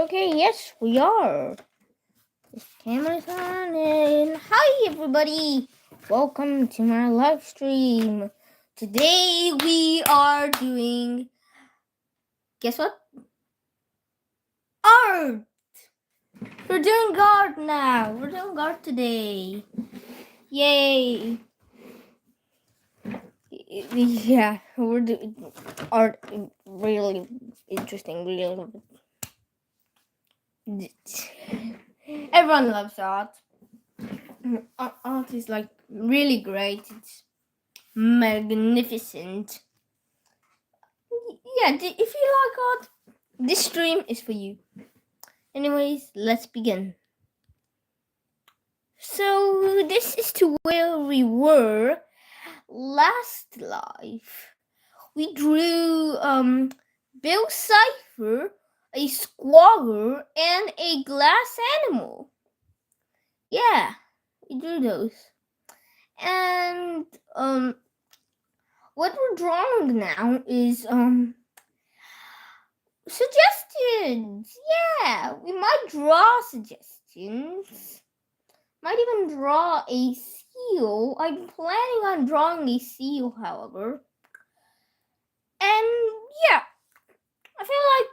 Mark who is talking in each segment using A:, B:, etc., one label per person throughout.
A: Okay, yes, we are. This camera's on and hi everybody! Welcome to my live stream. Today we are doing, guess what? Art! We're doing art now. We're doing art today. Yay! Yeah, we're doing art. Really interesting. Really. Everyone loves art. Art is like really great. It's magnificent. Yeah, if you like art, this stream is for you. Anyways, let's begin. So this is to where we were last live. We drew Bill Cipher, a squatter, and a glass animal. Yeah, we drew those. And what we're drawing now is suggestions. Yeah, we might draw suggestions. Might even draw a seal. I'm planning on drawing a seal, however. And yeah, I feel like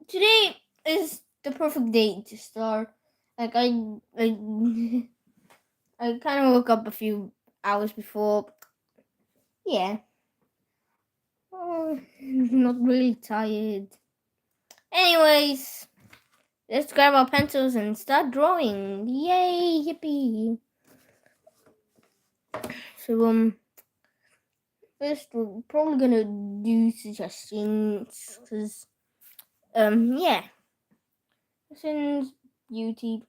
A: today is the perfect day to start. Like I kind of woke up a few hours before. Yeah. Oh, not really tired. Anyways, let's grab our pencils and start drawing. Yay, yippee. So, first we're probably gonna do suggestions, because, yeah. Suggestions, beauty.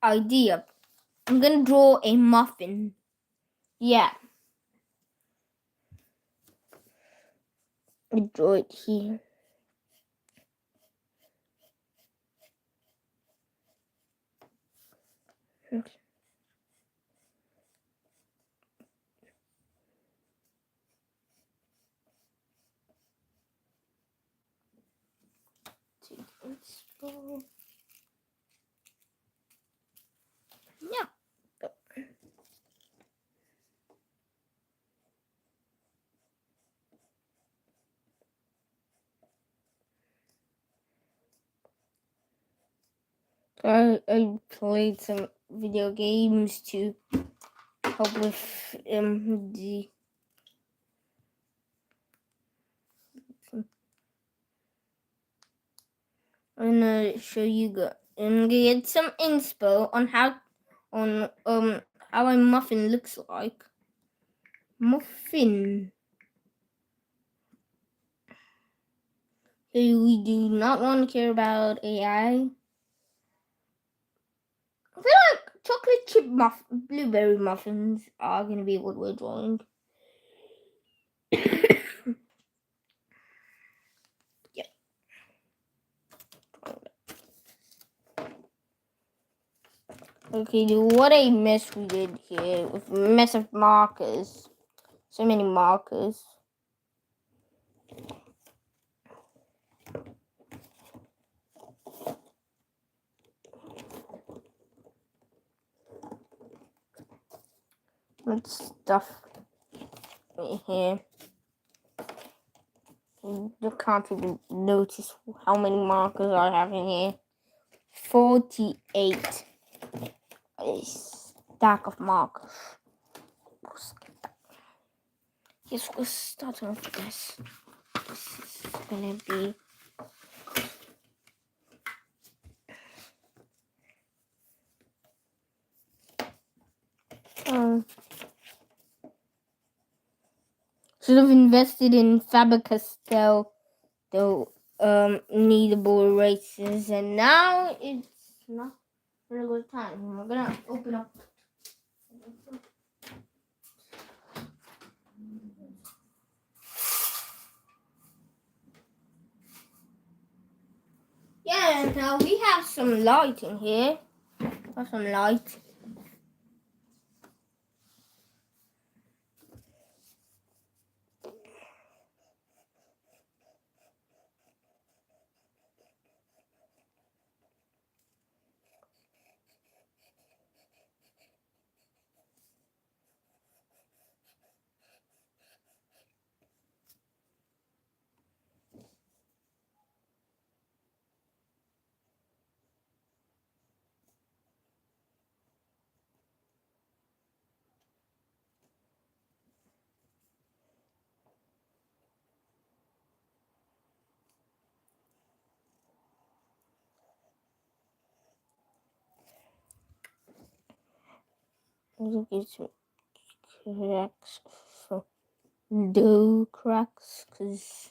A: Idea. I'm gonna draw a muffin. Yeah. I draw it here. Okay. Yeah. I played some video games to help with the. I'm gonna show you and get some inspo on how a muffin looks like. Muffin. So we do not want to care about AI. I feel like chocolate chip blueberry muffins are gonna be what we're drawing. Yeah. Okay, dude, what a mess we did here with a mess of markers. So many markers. Let's stuff in here. You can't even notice how many markers I have in here. 48. A stack of markers. Yes, we're starting with this. This is gonna be should have invested in Faber-Castell, though needable erasers, and now it's not a really good time. We're gonna open up. Yeah, now we have some light in here. Got some light. Look at some cracks for dough cracks, cause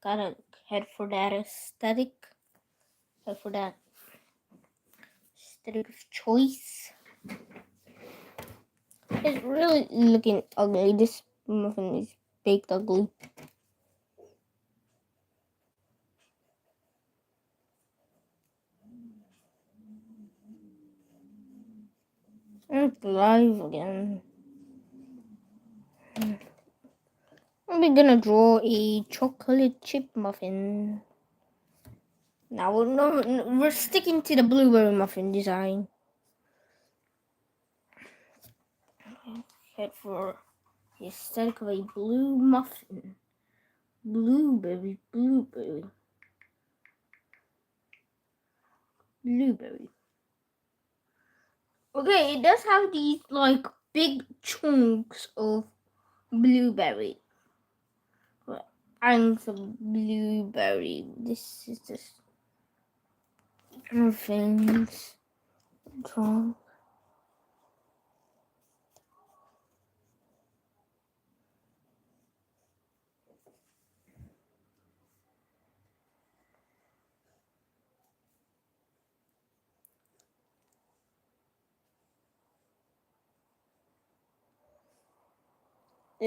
A: gotta head for that aesthetic. Head for that aesthetic of choice. It's really looking ugly. This muffin is baked ugly. It's live again. We're gonna draw a chocolate chip muffin. Now we're sticking to the blueberry muffin design. Head for the aesthetic of a blue muffin. Blueberry. Okay, it does have these like big chunks of blueberry. And some blueberry. This is just things drawn.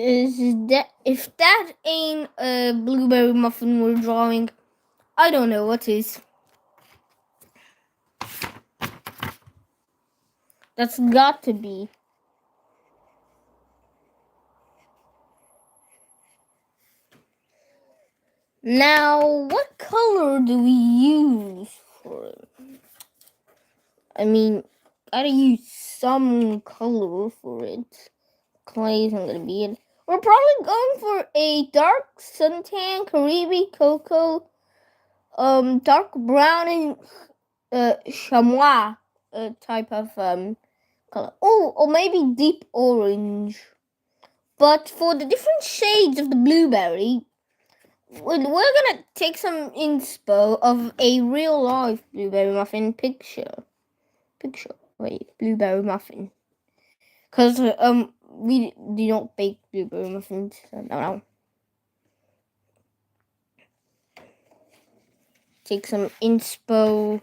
A: If that ain't a blueberry muffin we're drawing, I don't know what is. That's got to be. Now, what color do we use for it? I mean, gotta use some color for it. Clay isn't gonna be it. We're probably going for a dark suntan, Caribe cocoa, dark brown and chamois type of color. Oh, or maybe deep orange. But for the different shades of the blueberry, we're gonna take some inspo of a real life blueberry muffin picture. Wait, blueberry muffin. Cause we don't bake blueberry muffins. So no. Take some inspo.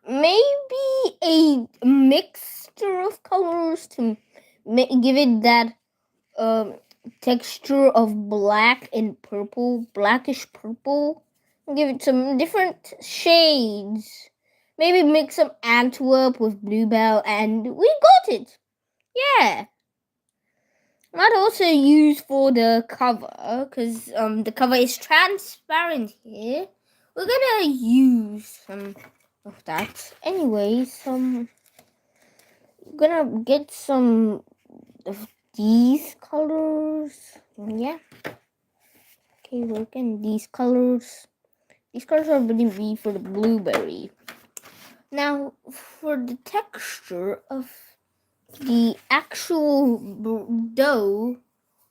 A: Maybe a mixture of colors to give it that texture of black and purple, blackish purple. Give it some different shades. Maybe mix some Antwerp with Bluebell, and we got it. Yeah. Might also use for the cover, because the cover is transparent here. We're gonna use some of that. Anyways, gonna get some of these colors. Yeah. Okay, we're getting these colors. These colors are gonna be for the blueberry. Now, for the texture of the actual dough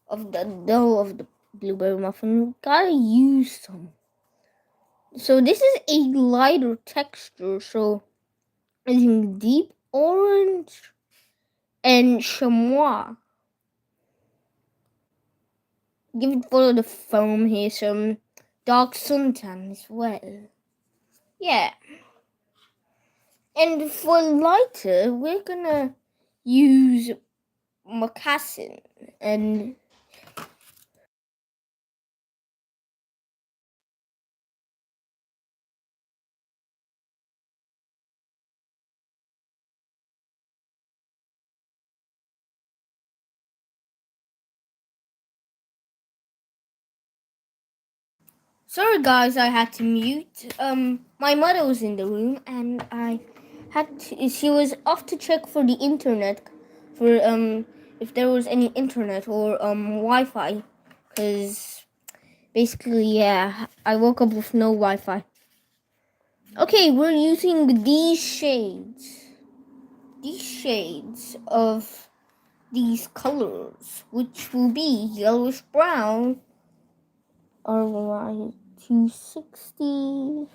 A: of the blueberry muffin, gotta use some. So this is a lighter texture, so using deep orange and chamois. Give it for the foam here some dark suntan as well. Yeah. And for lighter, we're gonna use moccasin and sorry guys, I had to mute. My mother was in the room and she was off to check for the internet for if there was any internet or Wi-Fi, cuz basically yeah, I woke up with no Wi-Fi. Okay, we're using these shades of these colors, which will be yellowish brown, or 260.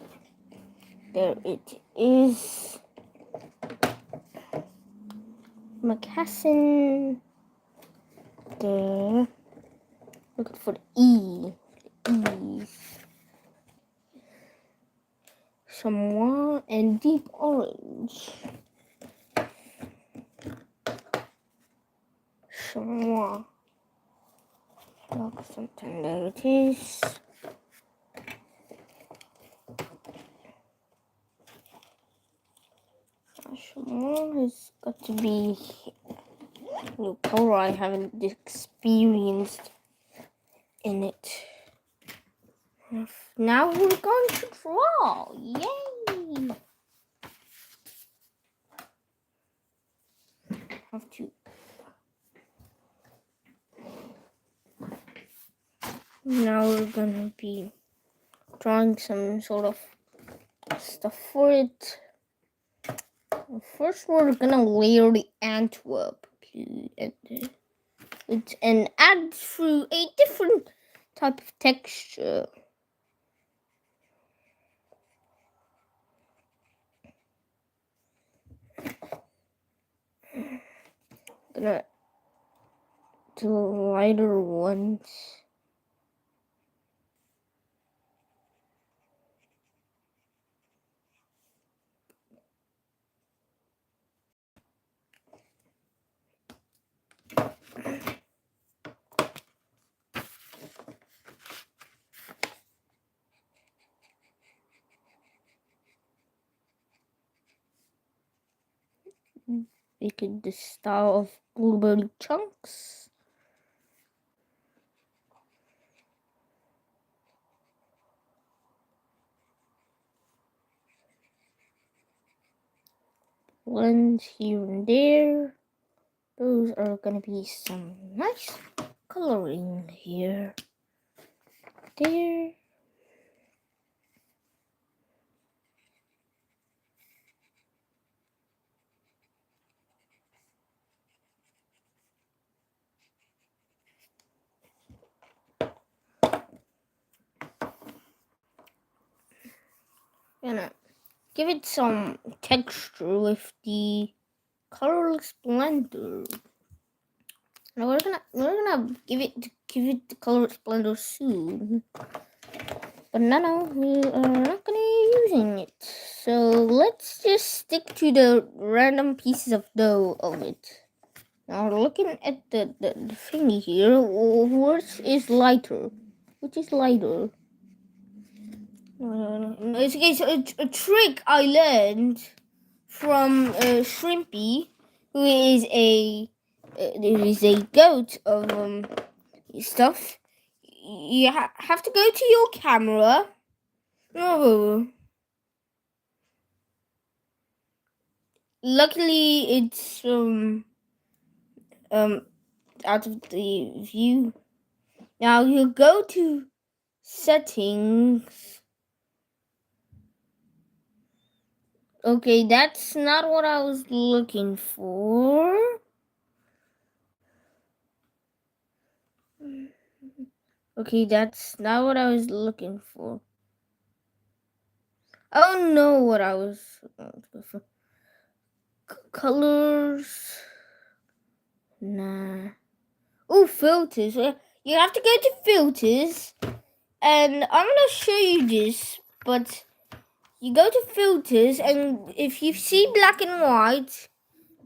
A: There it is. Macassin. There. Looking for the E. E's. Chamois and deep orange. Chamois. Look, something. There it is. Chamois has got to be new color I haven't experienced in it. Now we're going to draw. Yay! Have to. Now we're gonna be drawing some sort of stuff for it. First, we're gonna layer the Antwerp and add through a different type of texture. Gonna do lighter ones. Make it the style of blueberry chunks. Blends here and there. Those are gonna be some nice coloring here. There. Gonna give it some texture with the colorless blender. Now we're gonna give it the colorless blender soon. But no, we are not gonna be using it. So let's just stick to the random pieces of dough of it. Now looking at the thingy here, which is lighter? Which is lighter? It's a trick I learned from Shrimpy, who is a goat of stuff. You have to go to your camera. Oh. Luckily, it's out of the view. Now you go to settings. Okay, that's not what I was looking for. Okay, that's not what I was looking for. I don't know what I was looking for. Colors. Nah. Oh, filters. You have to go to filters. And I'm going to show you this. But you go to filters. And if you see black and white,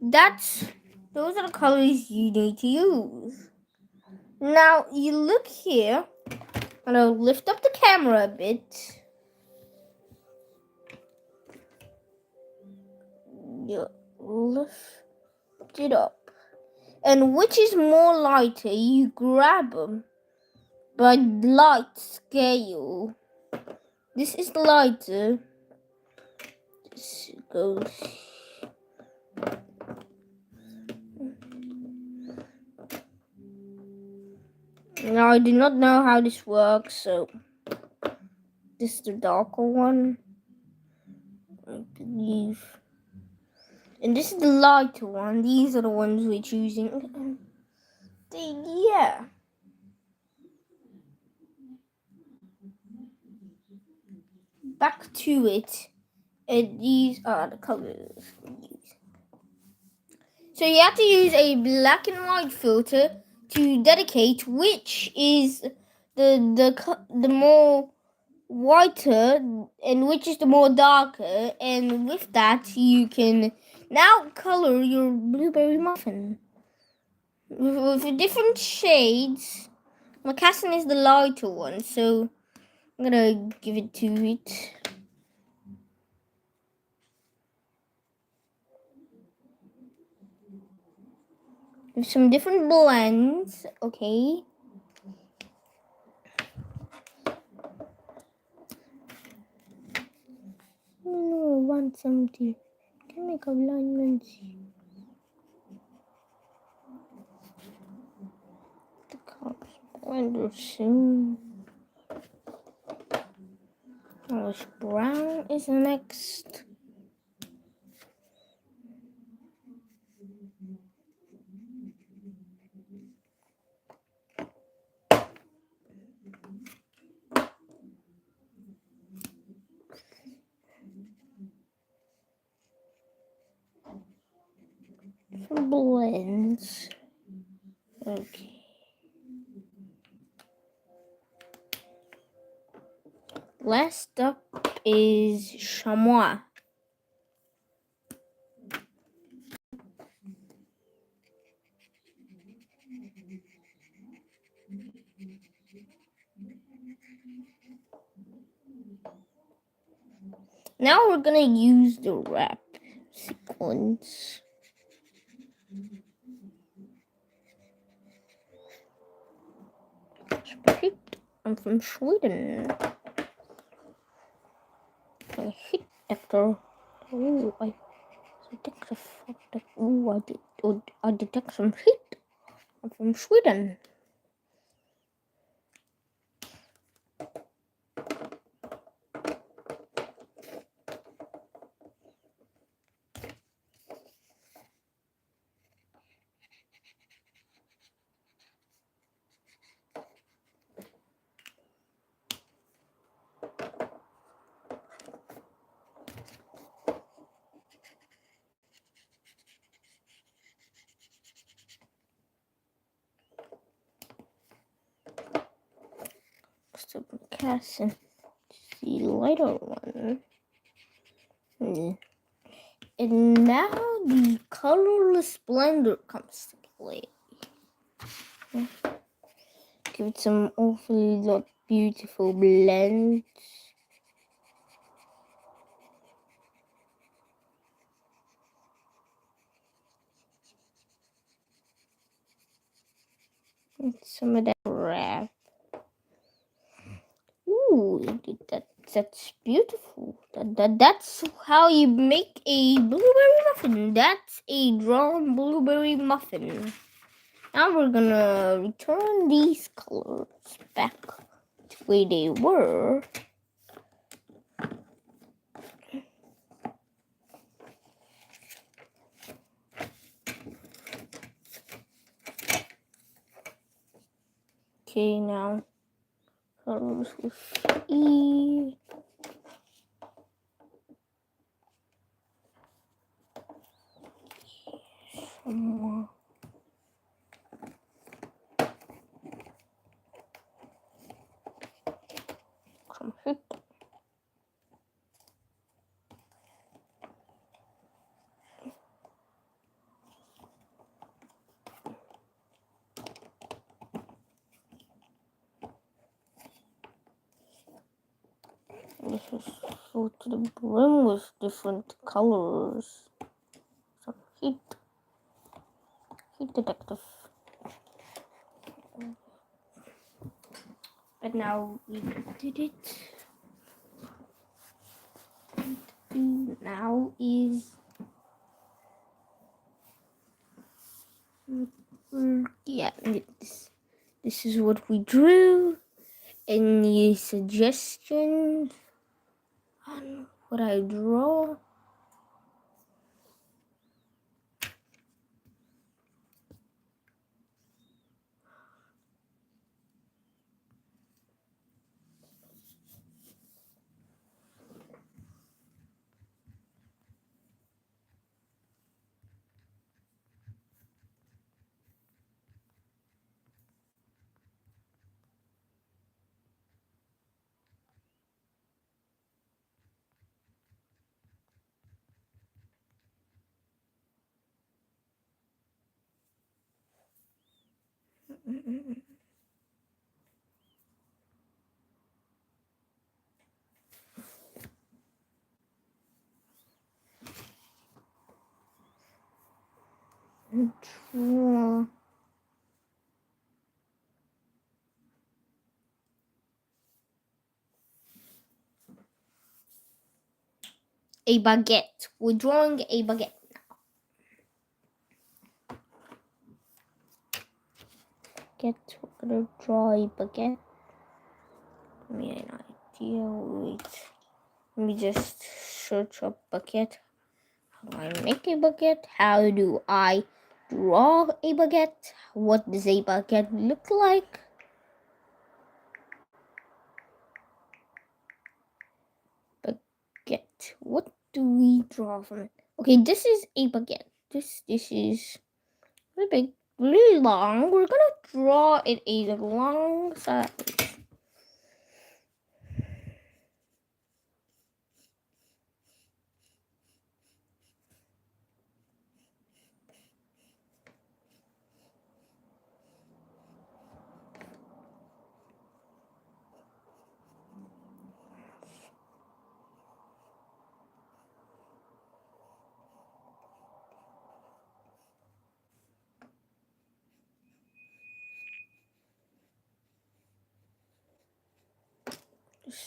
A: those are the colors you need to use. Now, you look here. And I'll lift up the camera a bit. You lift it up. And which is more lighter, you grab them by light scale. This is lighter. This goes. Now I do not know how this works, so this is the darker one, I believe. And this is the lighter one. These are the ones we're choosing. Yeah. Back to it. And these are the colors we use. So you have to use a black and white filter to dedicate which is the more whiter and which is the more darker, and with that you can now color your blueberry muffin with different shades. Macassan is the lighter one, so I'm gonna give it to it. With some different blends, okay. No, 170. Can make alignments. The colors blender soon. Which brown is next? Blends. Okay. Last up is chamois. Now we're gonna use the wrap sequence. I'm from Sweden. I hit detector. Oh, I detect I detect some heat. I'm from Sweden. So Casson, the lighter one. And now the colorless blender comes to play. Give it some awfully lot beautiful blends. And some of that wrap. Ooh, that's beautiful. That's how you make a blueberry muffin. That's a drawn blueberry muffin. Now we're gonna return these colors back to where they were. Okay, now colors with E. Some more. Some hit. This is filled to the brim with different colors. Some heat detective. But now we did it. Now is yeah. This is what we drew. Any suggestions on what I draw? Draw a baguette. We're drawing a baguette now. We're gonna draw a baguette. Give me an idea. Wait. Let me just search up baguette. How do I make a baguette? How do I draw a baguette? What does a baguette look like? Baguette. What do we draw from it? Okay, this is a baguette. This is really big, really long. We're gonna draw it a long side.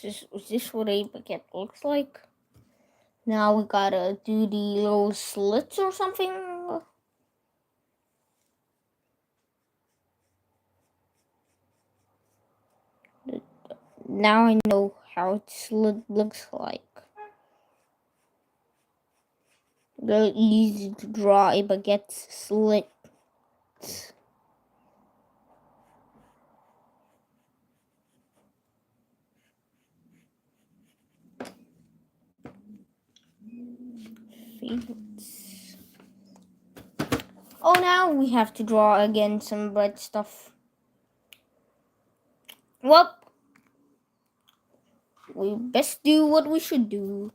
A: Is this what a baguette looks like? Now we gotta do the little slits or something. Now I know how its slit looks like. Very easy to draw a baguette slit. Favorites. Oh, now we have to draw again some bread stuff. Well, we best do what we should do.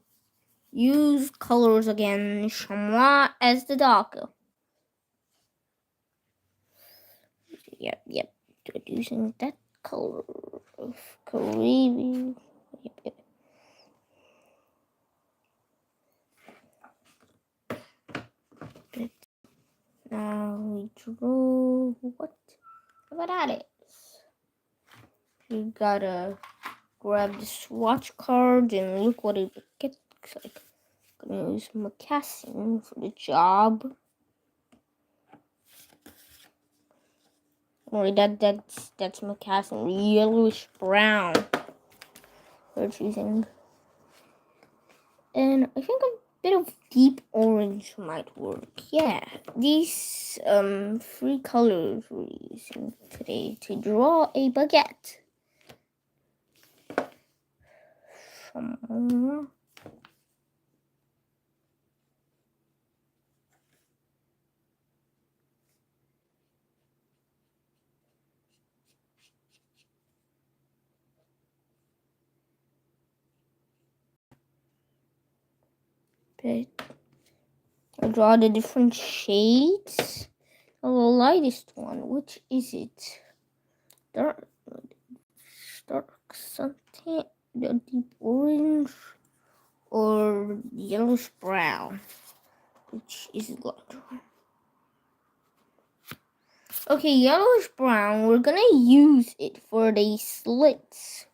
A: Use colors again. Chamois as the darker. Yep. Using that color of Caribbean. Yep. Now we draw what? Look at that is. You gotta grab the swatch card and look what it looks like. I'm gonna use mocassin for the job. Or that's mocassin, yellowish brown. We're choosing, and I think a bit of deep orange might work. Yeah, these 3 colors we're using today to draw a baguette. But I draw the different shades. The lightest one, which is it? Dark something, the deep orange, or yellowish brown, which is it lighter? Okay, yellowish brown. We're gonna use it for the slits.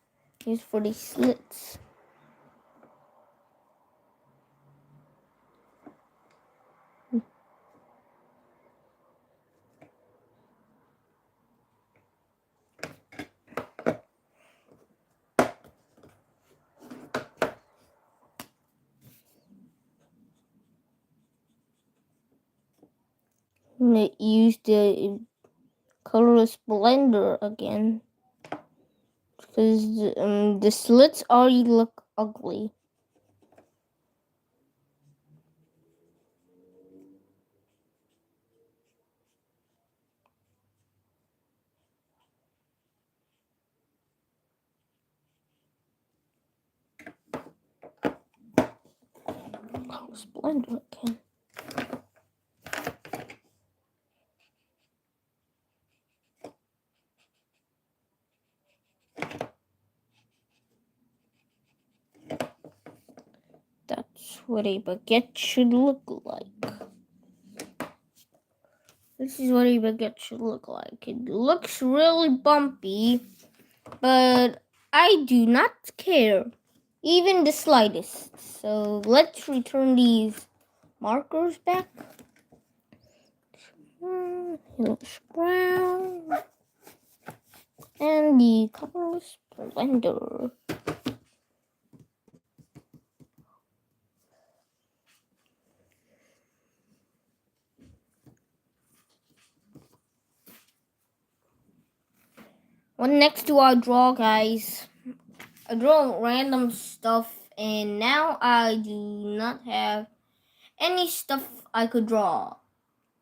A: I'm gonna use the colorless blender again because the slits already look ugly. Colorless blender again. what a baguette should look like. This is what a baguette should look like. It looks really bumpy, but I do not care, even the slightest. So let's return these markers back. It looks brown. And the colorless blender. What next do I draw, guys? I draw random stuff, and now I do not have any stuff I could draw.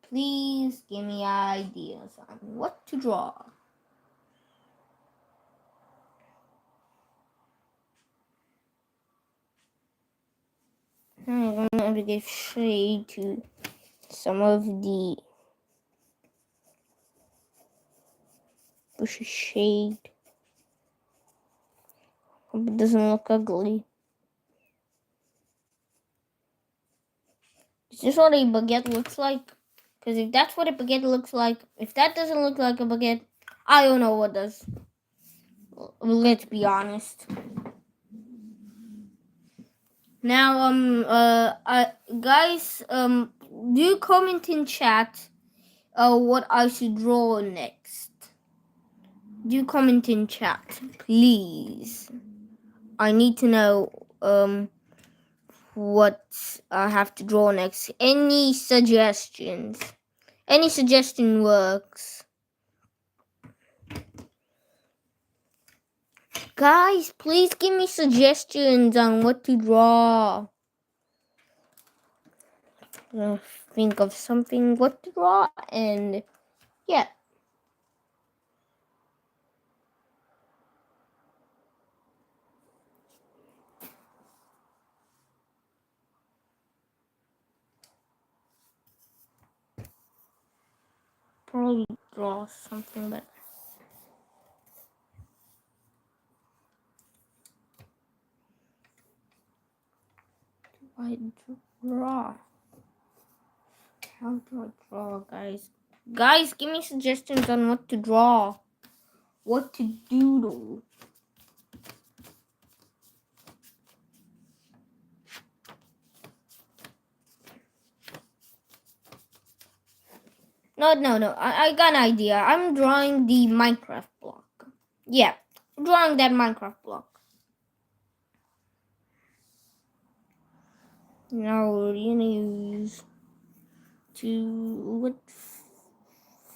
A: Please give me ideas on what to draw. I'm going to give shade to some of the bushy shade. Hope it doesn't look ugly. Is this what a baguette looks like? Because if that's what a baguette looks like, if that doesn't look like a baguette, I don't know what does. Let's be honest. Now, guys, do comment in chat, what I should draw next. Do comment in chat, please. I need to know, what I have to draw next. Any suggestions? Any suggestion works. Guys, please give me suggestions on what to draw. Think of something what to draw, and yeah. Probably draw something better. I draw? How do I draw, guys? Guys, give me suggestions on what to draw. What to doodle. No. I got an idea. I'm drawing the Minecraft block. Yeah, I'm drawing that Minecraft block. Now we're gonna use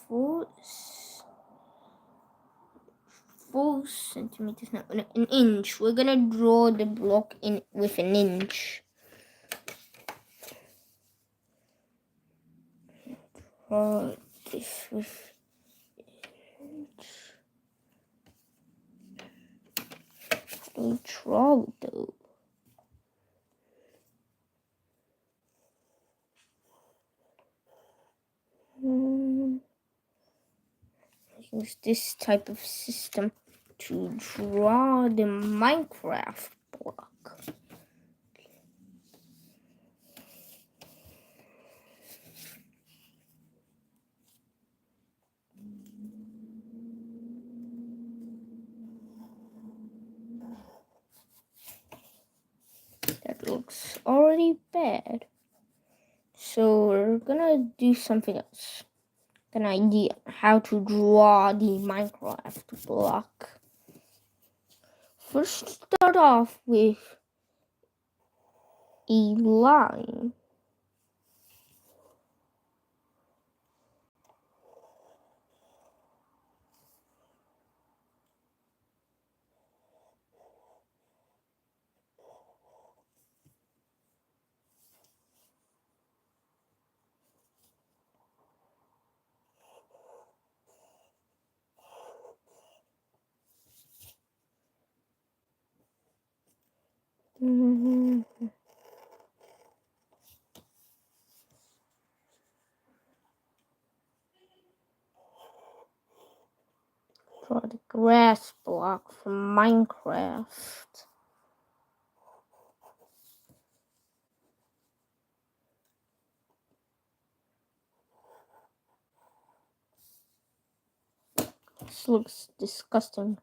A: 4 centimeters, no, an inch. We're gonna draw the block in with an inch. Draw this with inch. How do we draw it though? Use this type of system to draw the Minecraft block. That looks already bad. So we're gonna do something else. An idea how to draw the Minecraft block. First, start off with a line. Draw the grass block from Minecraft. This looks disgusting.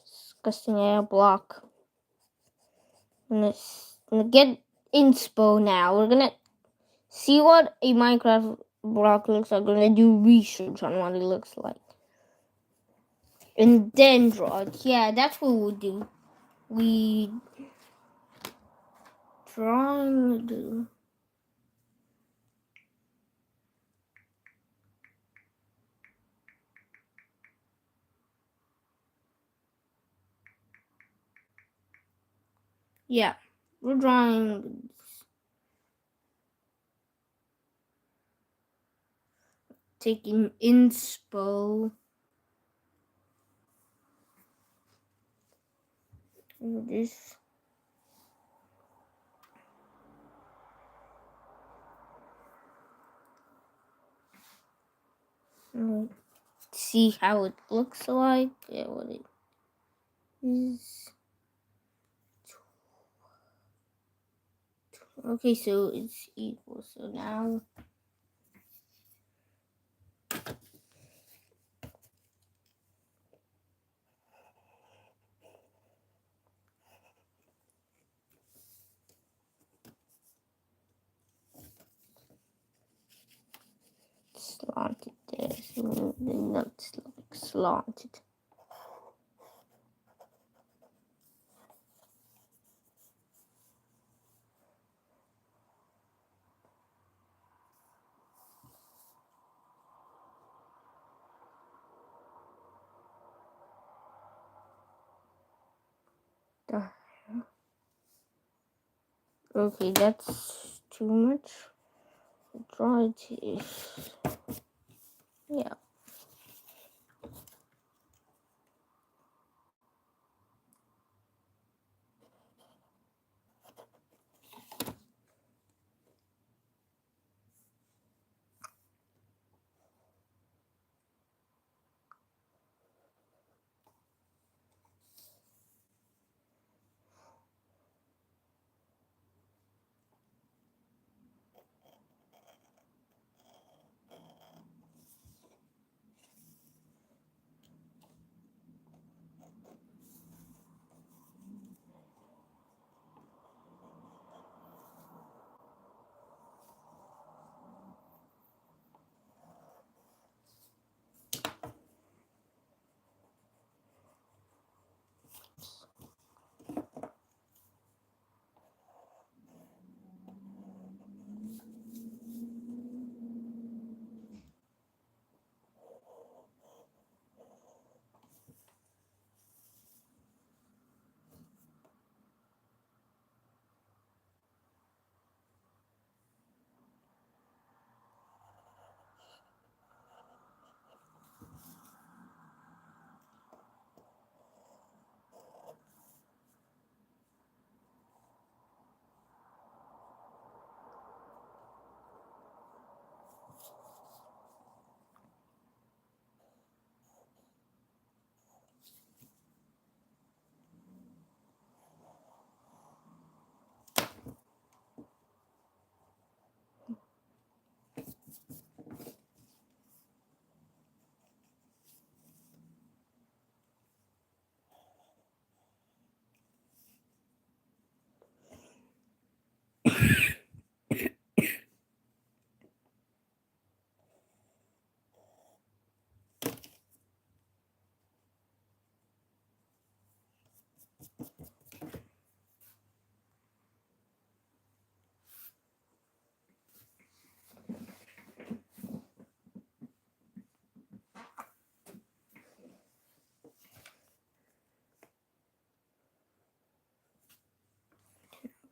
A: Disgusting air block. I'm gonna get inspo now. We're gonna see what a Minecraft block looks like. We're gonna do research on what it looks like. And then draw it. Yeah, that's what we'll do. We drawing do. Yeah, we're drawing. Taking inspo. This. See how it looks like. Yeah, what it is. Okay, so it's equal. So now. Slanted there, so not like slanted. Okay, that's too much. Draw it. Yeah.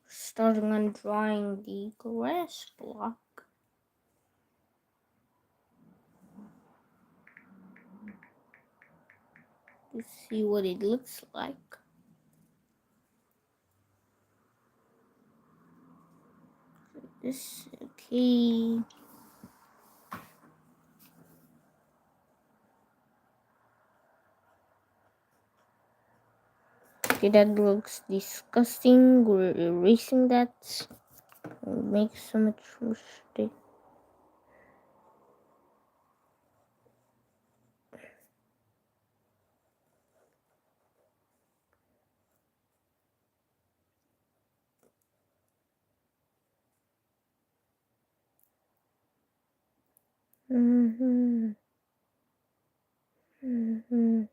A: Starting on drawing the grass block. Let's see what it looks like. This, okay. Okay, that looks disgusting. We're erasing that. We'll make so much mistake. Mm-hmm. Mm-hmm.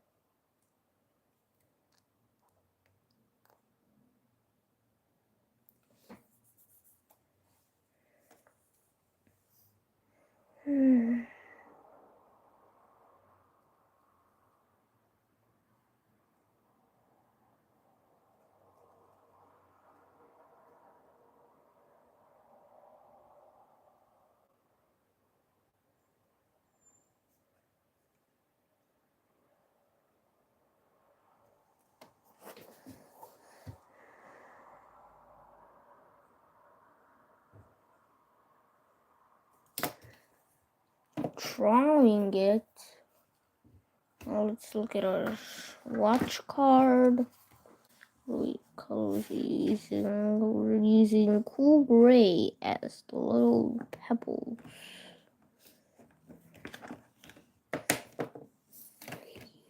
A: Mm-hmm. Drawing it. Now let's look at our watch card. We're using cool gray as the little pebbles.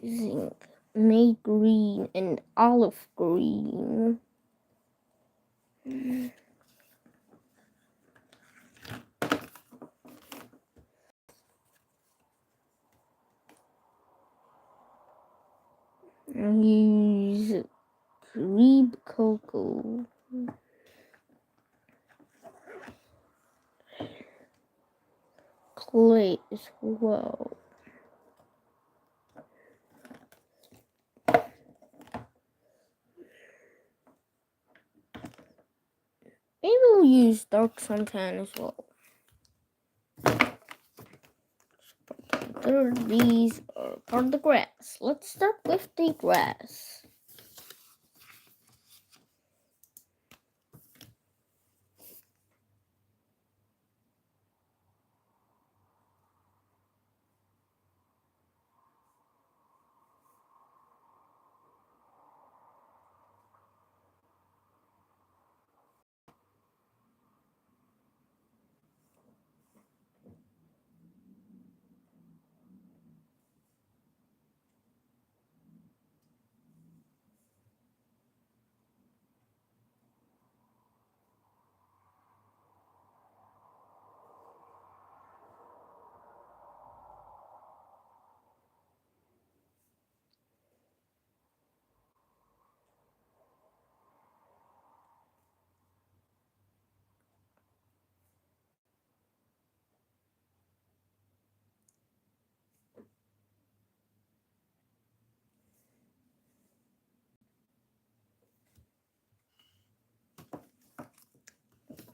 A: Using May green and olive green. Use Grebe cocoa. Clay as well. Maybe we'll use dark suntan as well. These are part of the grass. Let's start with the grass.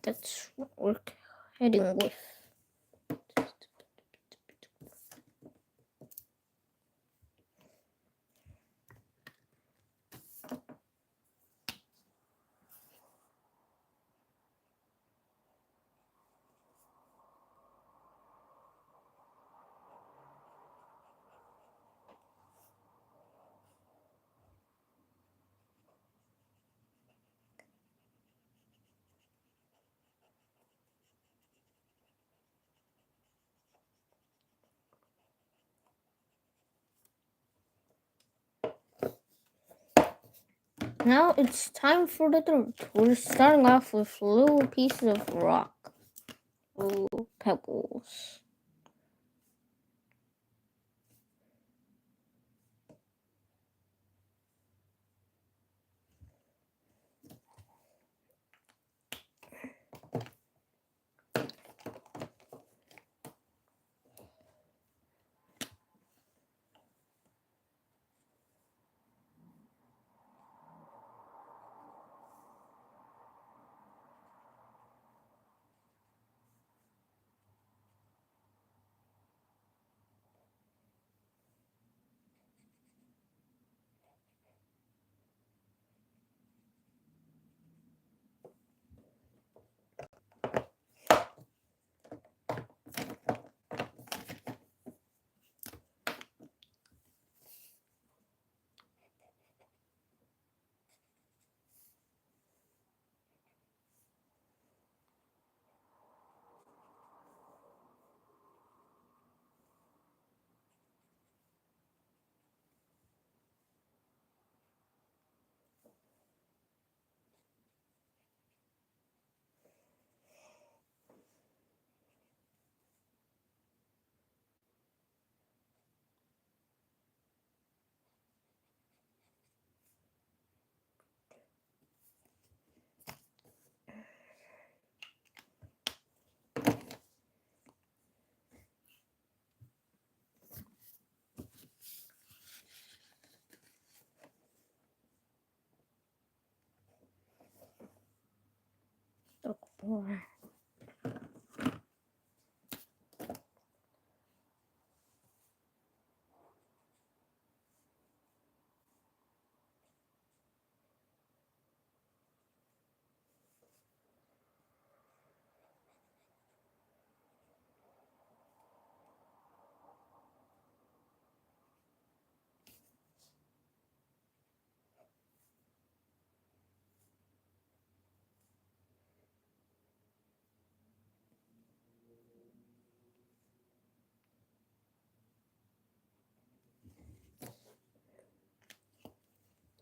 A: That's what we're heading with. Now it's time for the dirt. We're starting off with little pieces of rock. Little pebbles.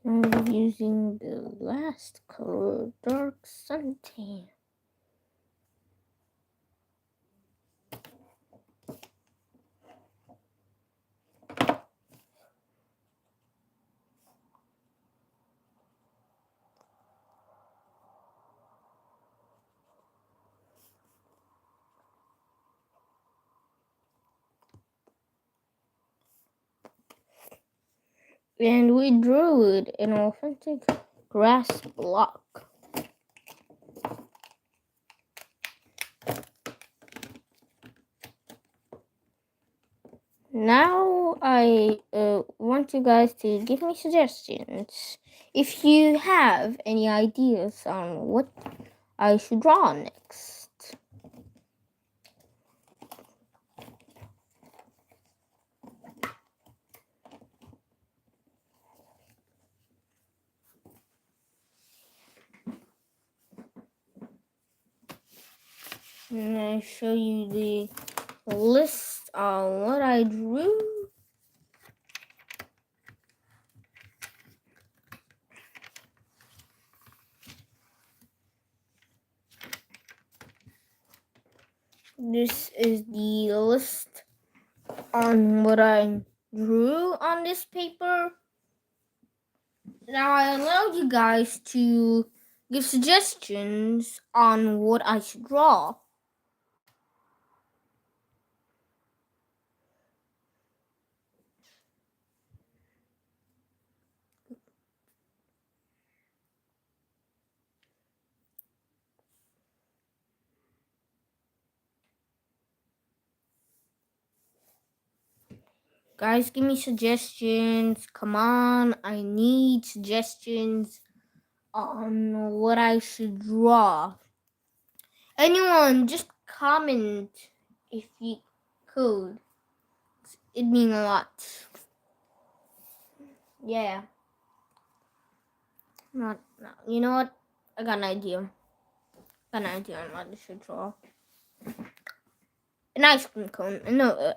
A: I'm using the last color, dark suntan. And we drew it an authentic grass block. Now I want you guys to give me suggestions if you have any ideas on what I should draw next. And I show you the list on what I drew. This is the list on what I drew on this paper. Now I allowed you guys to give suggestions on what I should draw. Guys, give me suggestions. Come on, I need suggestions on what I should draw. Anyone, just comment if you could. It'd mean a lot. Yeah. Not. You know what? I got an idea. On what I should draw. An ice cream cone. No,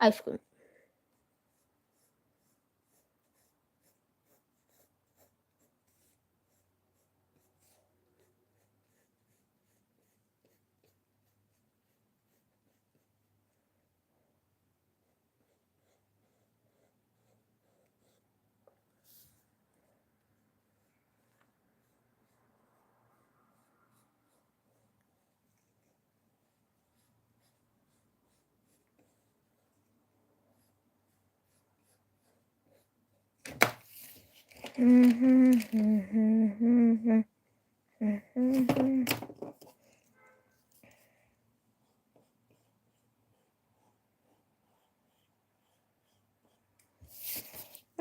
A: ice cream.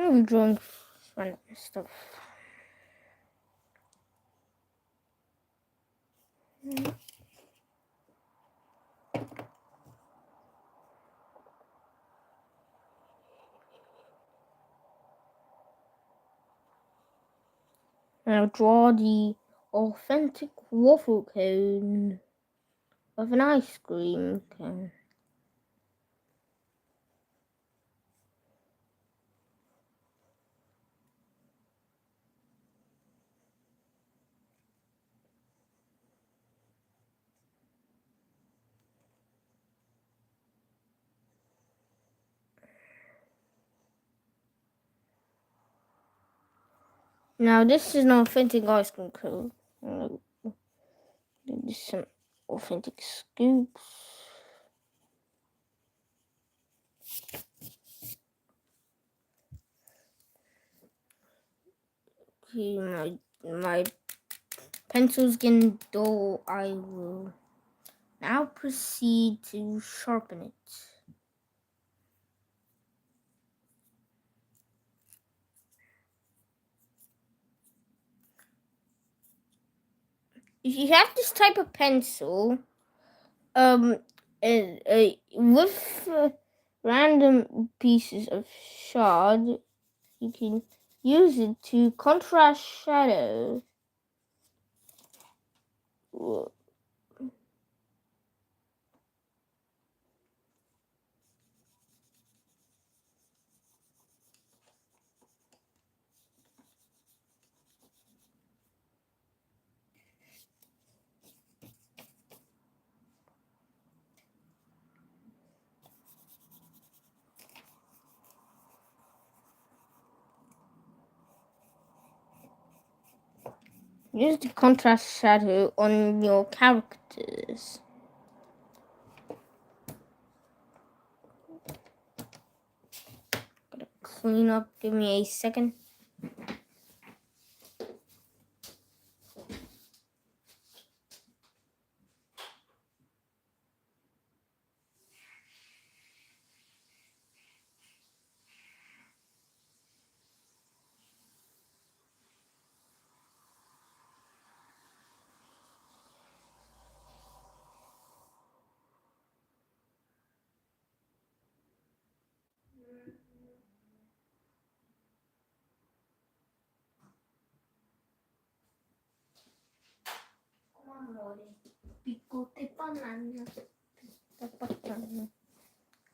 A: I'm drawing fun stuff. Now draw the authentic waffle cone of an ice cream cone. Now this is an authentic ice cream cone. This is some authentic scoops. Okay, my pencil's getting dull. I will now proceed to sharpen it. If you have this type of pencil, with random pieces of shard, you can use it to contrast shadow. Use the contrast shadow on your characters. Gotta clean up. Give me a second.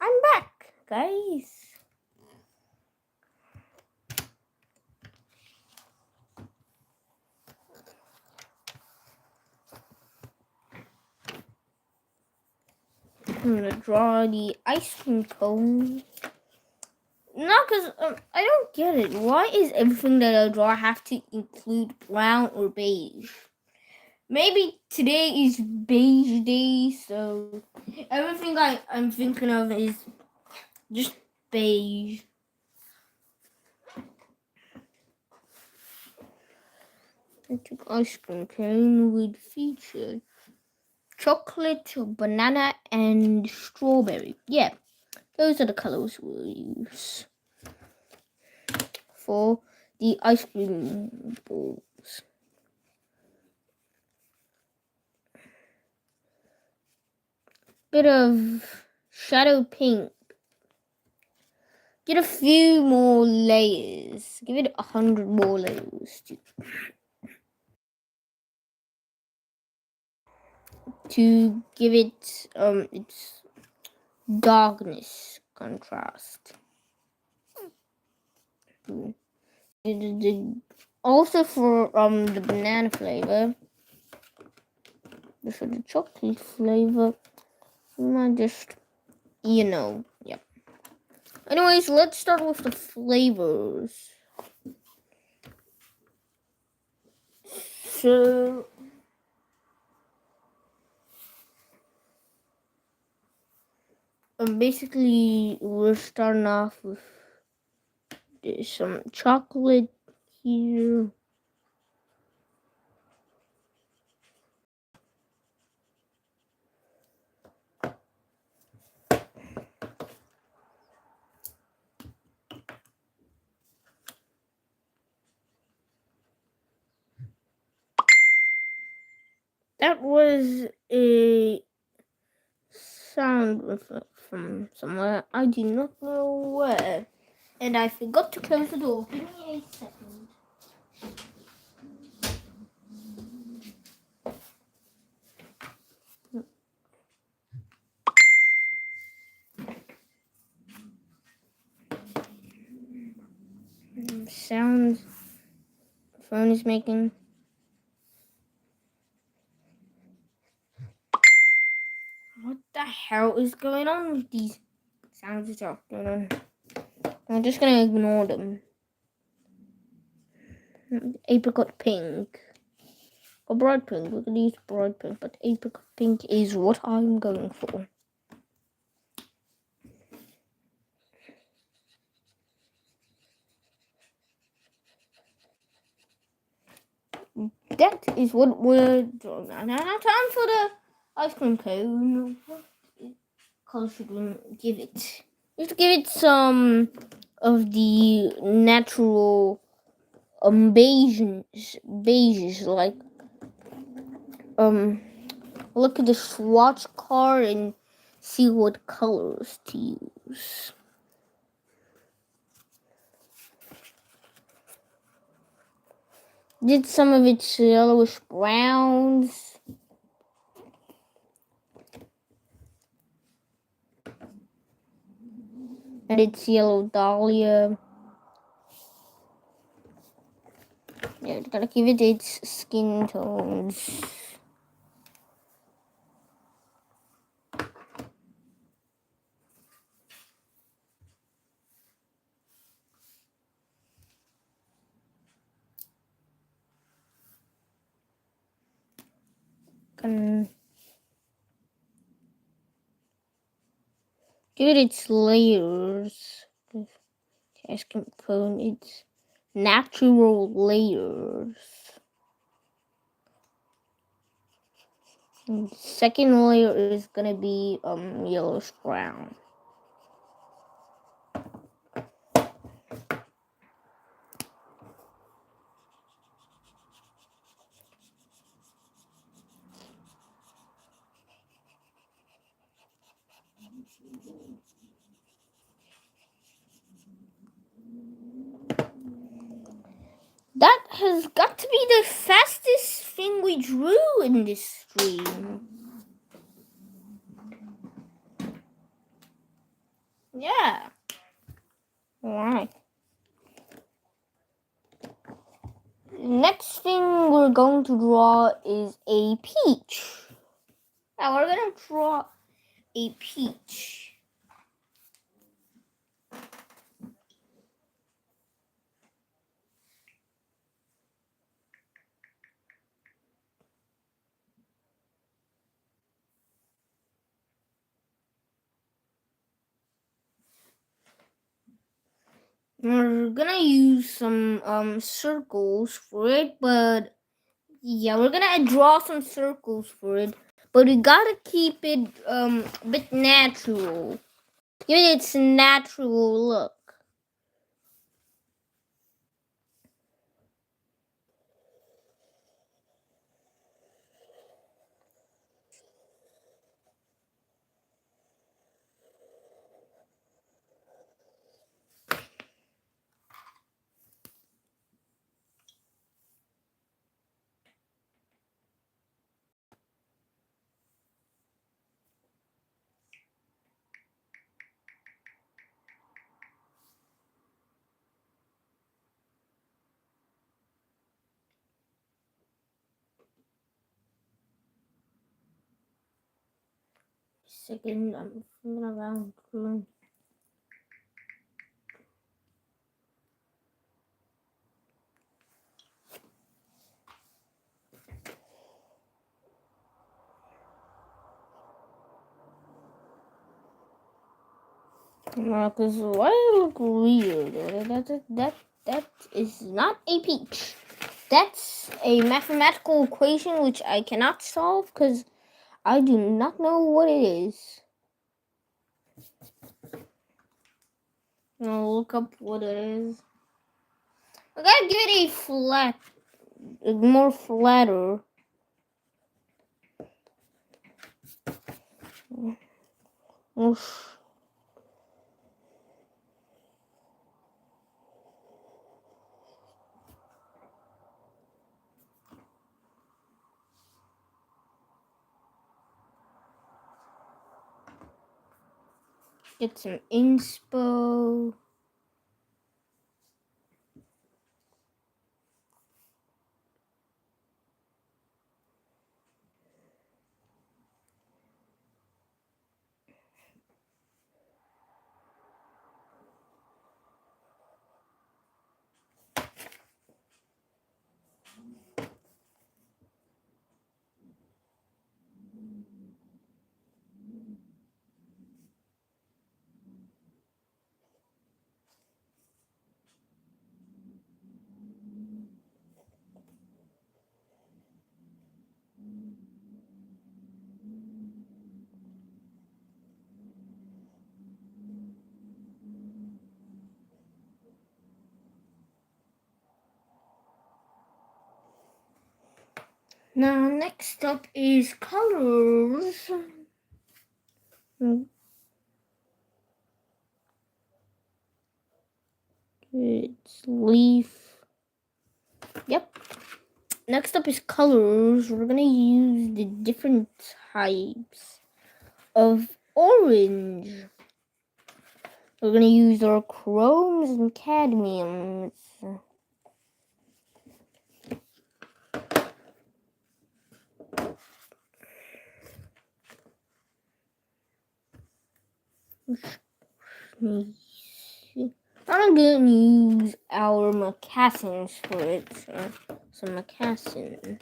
A: I'm back, guys. I'm gonna draw the ice cream cone. No, because I don't get it. Why is everything that I draw have to include brown or beige? Maybe today is beige day, so everything I'm thinking of is just beige. Ice cream cone would feature chocolate, banana, and strawberry. Yeah, those are the colors we'll use for the ice cream balls. Bit of shadow pink. Get a few more layers. Give it 100 more layers to give it its darkness contrast. Also for the banana flavor, for the chocolate flavor, you might just yeah. Anyways, let's start with the flavors. So basically we're starting off with some chocolate here. That was a sound from somewhere. I do not know where. And I forgot to close the door. Give me a second. Sounds the phone is making. What the hell is going on with these sounds that are going on? I'm just gonna ignore them. Apricot pink. Or bright pink. We could use bright pink, but apricot pink is what I'm going for. That is what we're drawing now. Now time for the ice cream cone. What color should we give it? We should give it some of the natural beiges like look at the swatch card and see what colors to use. Did some of its yellowish browns. And its yellow dahlia. Yeah, gotta give it its skin tones. can give it its layers. Asking cone its natural layers. And the second layer is gonna be yellowish brown. That has got to be the fastest thing we drew in this stream. Yeah. Alright. Next thing we're going to draw is a peach. Now we're going to draw a peach. We're gonna use some circles for it, but yeah, we're gonna draw some circles for it, but we gotta keep it a bit natural. Give it its natural look. Second, I'm thinking around. Because why does it look weird? That is not a peach. That's a mathematical equation which I cannot solve because I do not know what it is. I'll look up what it is. I gotta give it a flat, more flatter. Oof. Get some inspo. Now, next up is colors. It's leaf. Yep. Next up is colors. We're gonna use the different types of orange. We're gonna use our chromes and cadmiums. I'm gonna use our moccasins for it. So some moccasin.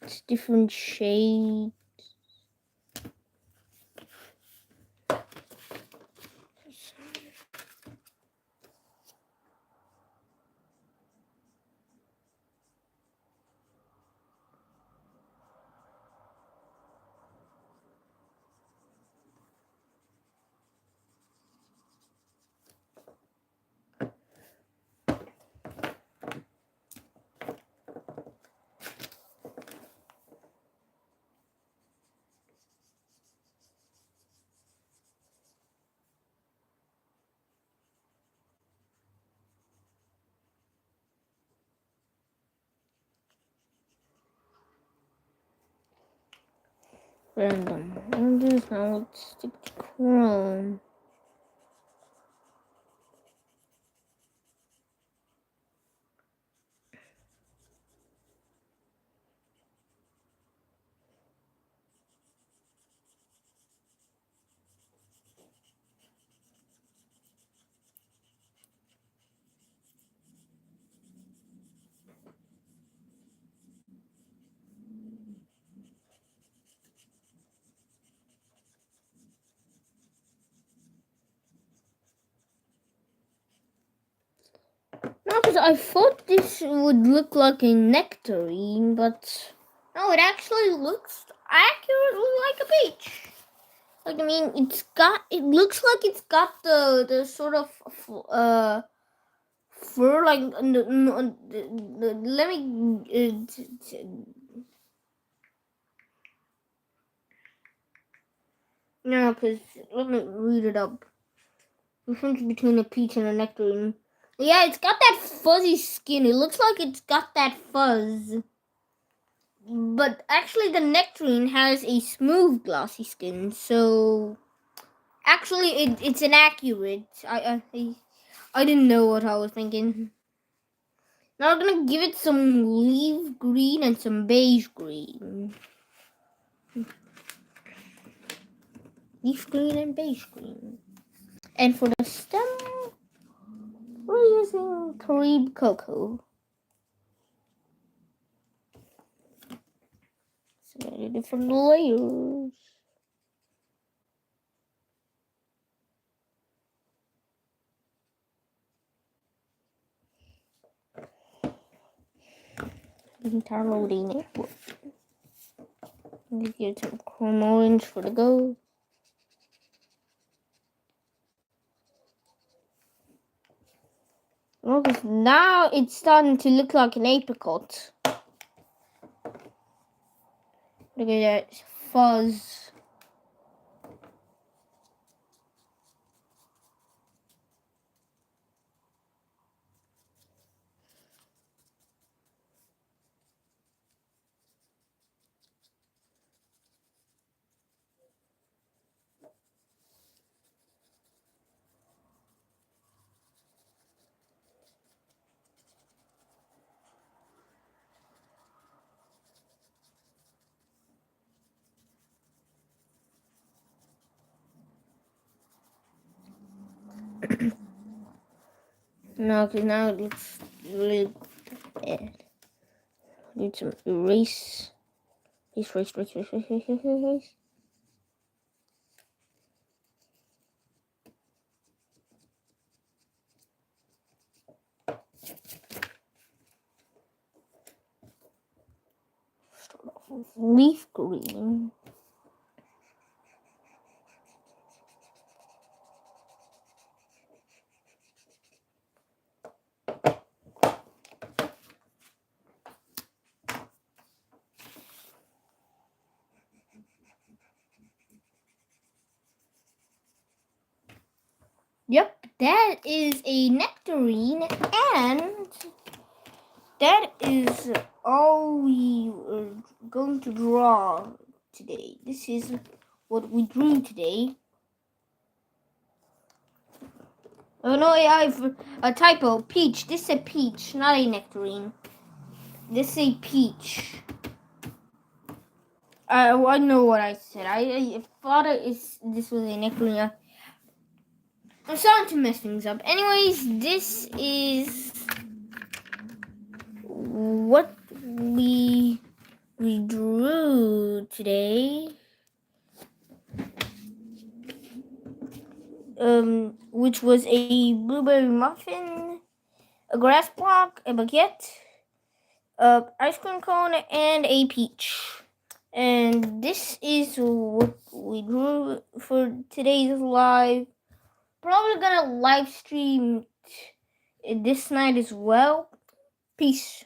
A: It's different shades. Random. And this now let's stick to Chrome. No, because I thought this would look like a nectarine, but no, it actually looks accurately like a peach. Like, I mean, it looks like it's got the sort of fur, like, let me, no, because, let me read it up. The difference between a peach and a nectarine. Yeah, it's got that fuzzy skin. It looks like it's got that fuzz. But actually, the nectarine has a smooth, glossy skin. So, actually, it's inaccurate. I didn't know what I was thinking. Now we're gonna give it some leaf green and some beige green. Leaf green and beige green. And for the stem, we're using Carib Cocoa. So many different layers. Downloading it. Let's get some chrome orange for the go. Oh, now it's starting to look like an apricot. Look at that fuzz. No, because now it looks really bad. Need some erase. Erase. Start off with leaf green. Yep, that is a nectarine, and that is all we are going to draw today. This is what we drew today. Oh no, I have a typo. Peach. This is a peach, not a nectarine. This is a peach. I know what I said. I thought this was a nectarine. I'm starting to mess things up. Anyways, this is what we we drew today. Which was a blueberry muffin, a grass block, a baguette, a ice cream cone, and a peach. And this is what we drew for today's live. Probably gonna live stream this night as well. Peace.